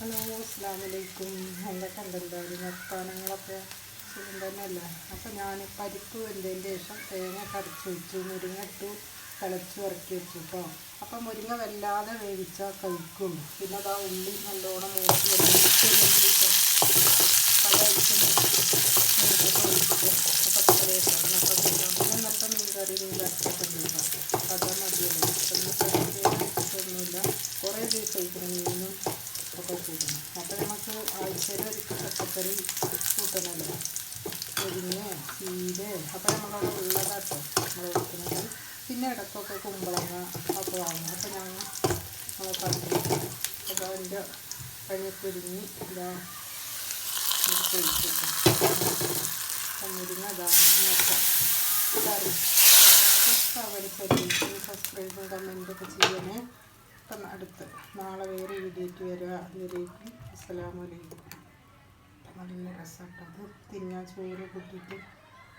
Hello, അസ്സലാമലൈക്കും. എന്തൊക്കെയുണ്ട് എല്ലാവരും വർത്തമാനങ്ങളൊക്കെ? സുഖം തന്നെയല്ലേ? അപ്പോൾ ഞാൻ പരിപ്പ് വെന്തതിൻ്റെ ശേഷം തേങ്ങ കടച്ച് വെച്ചു, മുരിങ്ങ ഇട്ടു, തിളച്ച് ഇറക്കി വെച്ചു കേട്ടോ. അപ്പം മുരിങ്ങ വല്ലാതെ വേവിച്ചാൽ കഴിക്കും. പിന്നെ അതാ ഉള്ളി നല്ലോണം മൂത്ത് വെച്ചിട്ട് പിന്നെ നല്ല മീൻകറി മീനൊക്കെ അതാ മതിയല്ലോ. ഒന്നുമില്ല, കുറേ ദിവസം കഴിക്കണം മീനും ഒക്കെ കൂട്ടണം. അപ്പോൾ നമുക്ക് ആഴ്ചയിൽ ഒരിക്കൽ പച്ചക്കറി കൂട്ടണമല്ലോ, മുരിങ്ങ ചീര. അപ്പോൾ നമ്മളവിടെ ഉള്ളതാട്ടോ നമ്മൾ വെക്കുന്നത്. പിന്നെ ഇടയ്ക്കൊക്കെ കുമ്പളങ്ങ ഒക്കെ വാങ്ങും. അപ്പോൾ നമ്മളെ കണ്ടു. അപ്പോൾ അതിൻ്റെ പണിയൊക്കെ ഒരുങ്ങി ഇതാ കഴിച്ചിട്ട് മുരിങ്ങ ഇതാന്നൊക്കെ കറി. സബ്സ്ക്രൈബും കമൻറ്റൊക്കെ ചെയ്യണേ. അപ്പം അടുത്ത് നാളെ വേറെ വീഡിയോയ്ക്ക് വരിക. അതുവരേക്കും അസ്സലാമലൈക്കും. നല്ല രസമായിട്ടത് തിന്നാൻ ചോറ് കൂട്ടിയിട്ട്